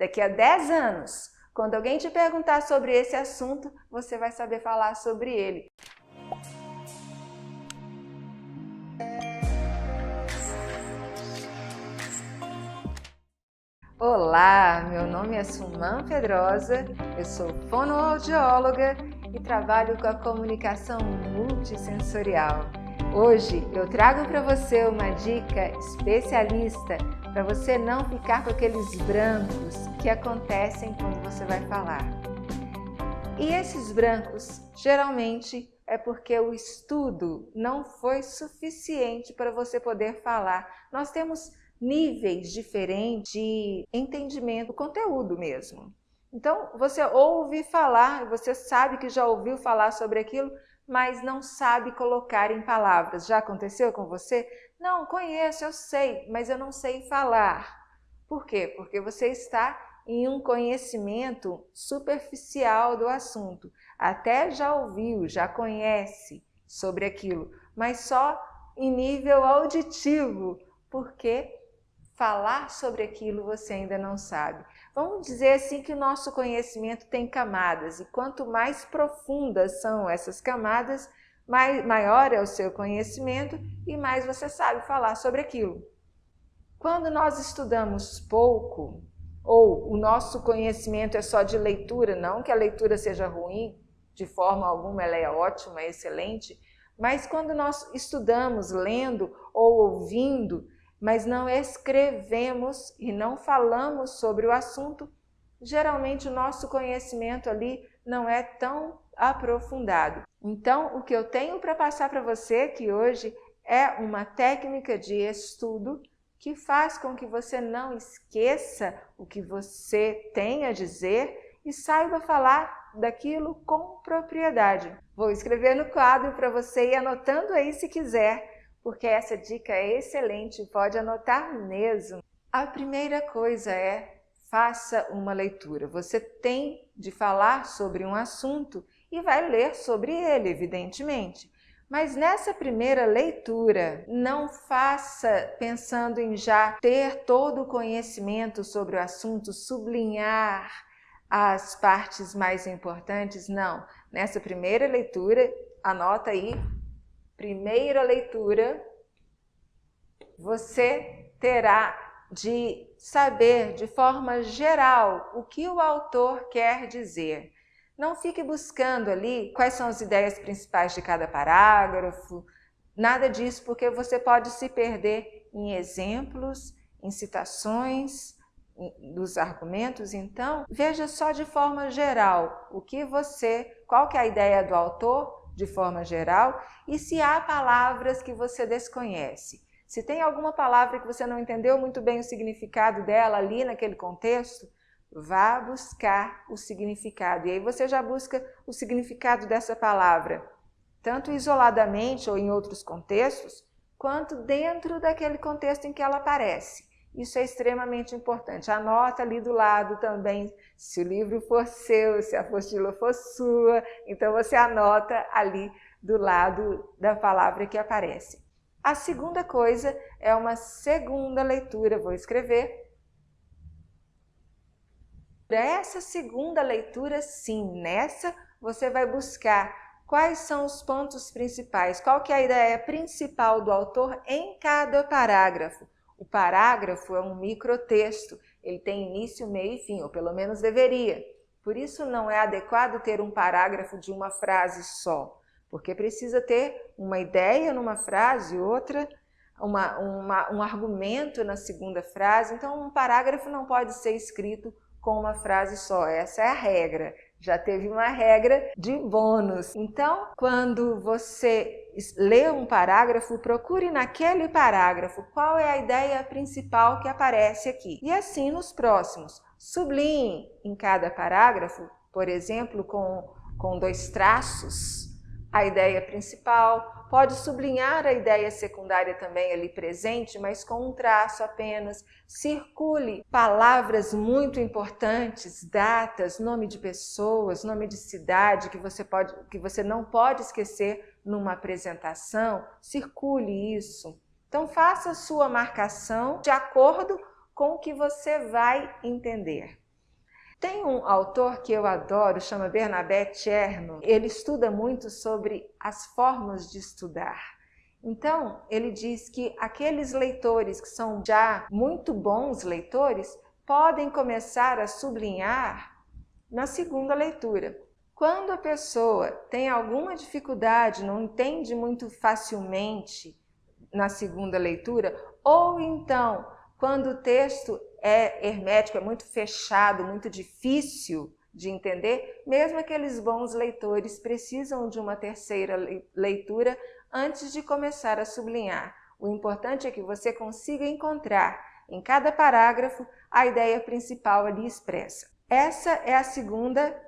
Daqui a 10 anos, quando alguém te perguntar sobre esse assunto, você vai saber falar sobre ele. Olá, meu nome é Suman Pedrosa, eu sou fonoaudióloga e trabalho com a comunicação multissensorial. Hoje eu trago para você uma dica especialista para você não ficar com aqueles brancos que acontecem quando você vai falar. E esses brancos geralmente é porque o estudo não foi suficiente para você poder falar. Nós temos níveis diferentes de entendimento do conteúdo mesmo. Então, você ouve falar, você sabe que já ouviu falar sobre aquilo, mas não sabe colocar em palavras. Já aconteceu com você? Não, conheço, eu sei, mas eu não sei falar. Por quê? Porque você está em um conhecimento superficial do assunto. Até já ouviu, já conhece sobre aquilo, mas só em nível auditivo, porque falar sobre aquilo você ainda não sabe. Vamos dizer assim que o nosso conhecimento tem camadas, e quanto mais profundas são essas camadas, maior é o seu conhecimento e mais você sabe falar sobre aquilo. Quando nós estudamos pouco, ou o nosso conhecimento é só de leitura, não que a leitura seja ruim, de forma alguma ela é ótima, excelente, mas quando nós estudamos lendo ou ouvindo, mas não escrevemos e não falamos sobre o assunto, geralmente o nosso conhecimento ali não é tão aprofundado. Então, o que eu tenho para passar para você aqui hoje é uma técnica de estudo que faz com que você não esqueça o que você tem a dizer e saiba falar daquilo com propriedade. Vou escrever no quadro para você ir anotando aí se quiser, porque essa dica é excelente, pode anotar mesmo. A primeira coisa é, faça uma leitura. Você tem de falar sobre um assunto e vai ler sobre ele, evidentemente. Mas nessa primeira leitura, não faça pensando em já ter todo o conhecimento sobre o assunto, sublinhar as partes mais importantes, não. Nessa primeira leitura, anota aí, primeira leitura, você terá de saber de forma geral o que o autor quer dizer. Não fique buscando ali quais são as ideias principais de cada parágrafo, nada disso, porque você pode se perder em exemplos, em citações dos argumentos. Então, veja só de forma geral qual que é a ideia do autor, de forma geral, e se há palavras que você desconhece. Se tem alguma palavra que você não entendeu muito bem o significado dela ali naquele contexto, vá buscar o significado. E aí você já busca o significado dessa palavra, tanto isoladamente ou em outros contextos, quanto dentro daquele contexto em que ela aparece. Isso é extremamente importante. Anota ali do lado também, se o livro for seu, se a apostila for sua, então você anota ali do lado da palavra que aparece. A segunda coisa é uma segunda leitura, vou escrever. Essa segunda leitura, sim, nessa você vai buscar quais são os pontos principais, qual que é a ideia principal do autor em cada parágrafo. O parágrafo é um microtexto, ele tem início, meio e fim, ou pelo menos deveria. Por isso não é adequado ter um parágrafo de uma frase só, porque precisa ter uma ideia numa frase, outra, um argumento na segunda frase. Então um parágrafo não pode ser escrito com uma frase só, essa é a regra. Já teve uma regra de bônus. Então, quando você lê um parágrafo, procure naquele parágrafo qual é a ideia principal que aparece aqui. E assim nos próximos. Sublinhe em cada parágrafo, por exemplo, com 2 traços, a ideia principal. Pode sublinhar a ideia secundária também ali presente, mas com um traço apenas. Circule palavras muito importantes, datas, nome de pessoas, nome de cidade que você não pode esquecer numa apresentação. Circule isso. Então faça a sua marcação de acordo com o que você vai entender. Tem um autor que eu adoro, chama Bernabé Cherno. Ele estuda muito sobre as formas de estudar. Então, ele diz que aqueles leitores que são já muito bons leitores podem começar a sublinhar na segunda leitura. Quando a pessoa tem alguma dificuldade, não entende muito facilmente na segunda leitura, ou então quando o texto é hermético, é muito fechado, muito difícil de entender, mesmo aqueles bons leitores precisam de uma terceira leitura antes de começar a sublinhar. O importante é que você consiga encontrar em cada parágrafo a ideia principal ali expressa. Essa é a segunda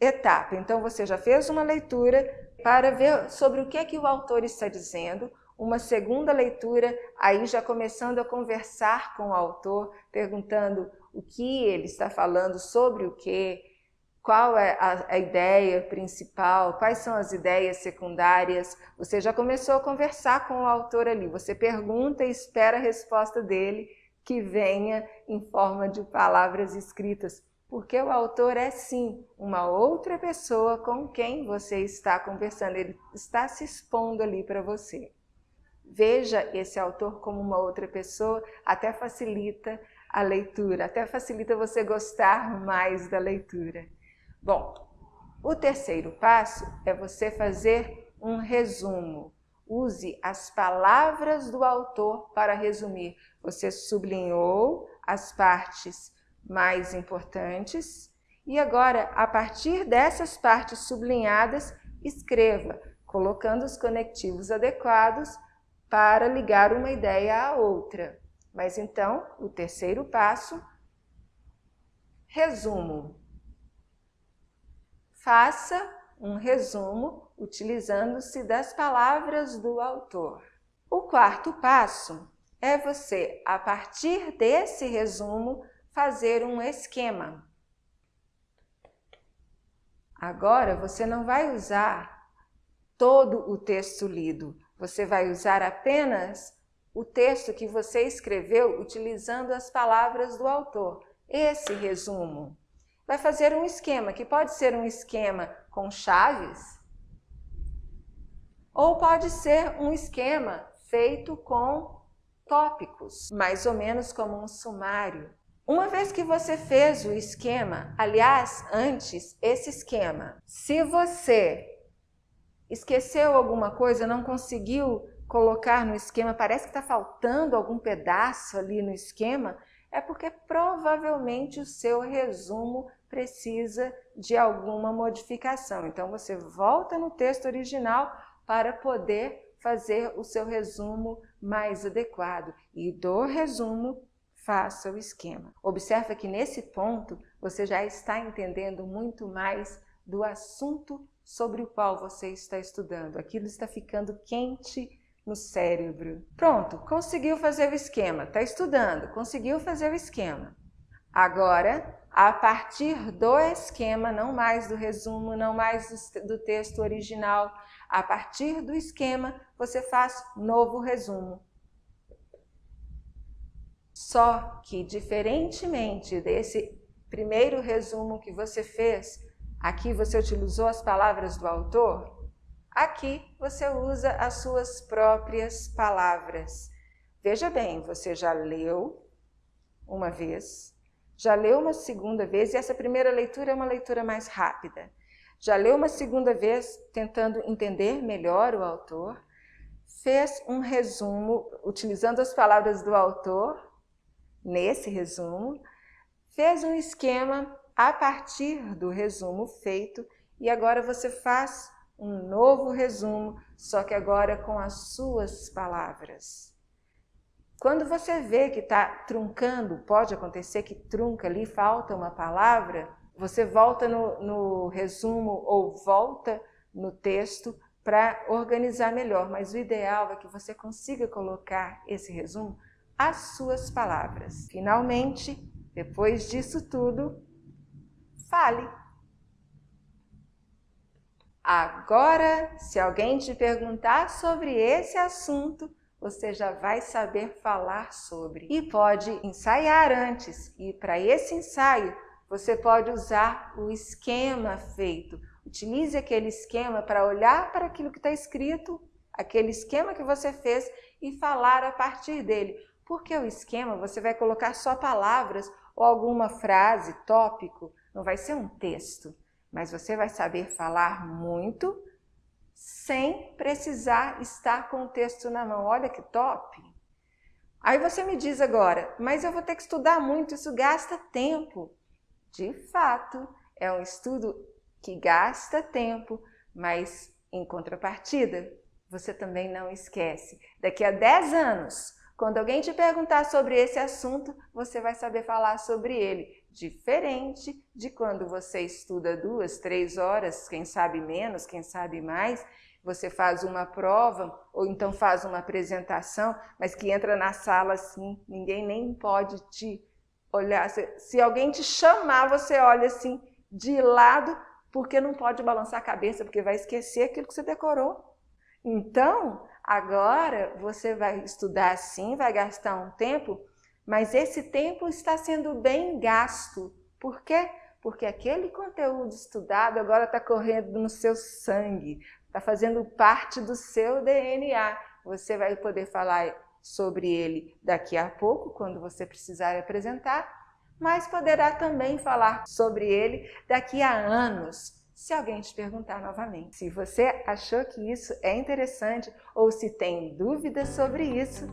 etapa. Então você já fez uma leitura para ver sobre o que é que o autor está dizendo, uma segunda leitura, aí já começando a conversar com o autor, perguntando o que ele está falando, sobre o que, qual é a ideia principal, quais são as ideias secundárias. Você já começou a conversar com o autor ali, você pergunta e espera a resposta dele que venha em forma de palavras escritas, porque o autor é sim uma outra pessoa com quem você está conversando, ele está se expondo ali para você. Veja esse autor como uma outra pessoa, até facilita a leitura, até facilita você gostar mais da leitura. Bom, o terceiro passo é você fazer um resumo. Use as palavras do autor para resumir. Você sublinhou as partes mais importantes e agora, a partir dessas partes sublinhadas, escreva, colocando os conectivos adequados para ligar uma ideia à outra. Mas então, o terceiro passo, resumo. Faça um resumo utilizando-se das palavras do autor. O quarto passo é você, a partir desse resumo, fazer um esquema. Agora, você não vai usar todo o texto lido. Você vai usar apenas o texto que você escreveu utilizando as palavras do autor. Esse resumo vai fazer um esquema, que pode ser um esquema com chaves, ou pode ser um esquema feito com tópicos, mais ou menos como um sumário. Uma vez que você fez o esquema, aliás, antes, esse esquema, se você esqueceu alguma coisa, não conseguiu colocar no esquema, parece que está faltando algum pedaço ali no esquema, é porque provavelmente o seu resumo precisa de alguma modificação. Então você volta no texto original para poder fazer o seu resumo mais adequado. E do resumo, faça o esquema. Observa que nesse ponto você já está entendendo muito mais do assunto sobre o qual você está estudando. Aquilo está ficando quente no cérebro. Pronto, conseguiu fazer o esquema, está estudando, conseguiu fazer o esquema. Agora, a partir do esquema, não mais do resumo, não mais do texto original, a partir do esquema, você faz novo resumo. Só que, diferentemente desse primeiro resumo que você fez, aqui você utilizou as palavras do autor, aqui você usa as suas próprias palavras. Veja bem, você já leu uma vez, já leu uma segunda vez, e essa primeira leitura é uma leitura mais rápida. Já leu uma segunda vez, tentando entender melhor o autor, fez um resumo, utilizando as palavras do autor, nesse resumo, fez um esquema a partir do resumo feito, e agora você faz um novo resumo, só que agora com as suas palavras. Quando você vê que está truncando, pode acontecer que trunca ali, falta uma palavra, você volta no resumo ou volta no texto para organizar melhor, mas o ideal é que você consiga colocar esse resumo às suas palavras. Finalmente, depois disso tudo, fale. Agora, se alguém te perguntar sobre esse assunto, você já vai saber falar sobre. E pode ensaiar antes. E para esse ensaio, você pode usar o esquema feito. Utilize aquele esquema para olhar para aquilo que está escrito, aquele esquema que você fez e falar a partir dele. Porque o esquema você vai colocar só palavras ou alguma frase, tópico, não vai ser um texto, mas você vai saber falar muito sem precisar estar com o texto na mão. Olha que top! Aí você me diz agora, mas eu vou ter que estudar muito, isso gasta tempo. De fato, é um estudo que gasta tempo, mas em contrapartida, você também não esquece. Daqui a 10 anos, quando alguém te perguntar sobre esse assunto, você vai saber falar sobre ele. Diferente de quando você estuda 2, 3 horas, quem sabe menos, quem sabe mais, você faz uma prova ou então faz uma apresentação, mas que entra na sala assim, ninguém nem pode te olhar. Se alguém te chamar, você olha assim de lado, porque não pode balançar a cabeça, porque vai esquecer aquilo que você decorou. Então, agora você vai estudar sim, vai gastar um tempo, mas esse tempo está sendo bem gasto. Por quê? Porque aquele conteúdo estudado agora está correndo no seu sangue, está fazendo parte do seu DNA. Você vai poder falar sobre ele daqui a pouco, quando você precisar apresentar, mas poderá também falar sobre ele daqui a anos, se alguém te perguntar novamente. Se você achou que isso é interessante ou se tem dúvidas sobre isso,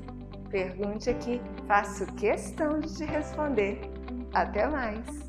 pergunte aqui, faço questão de te responder. Até mais!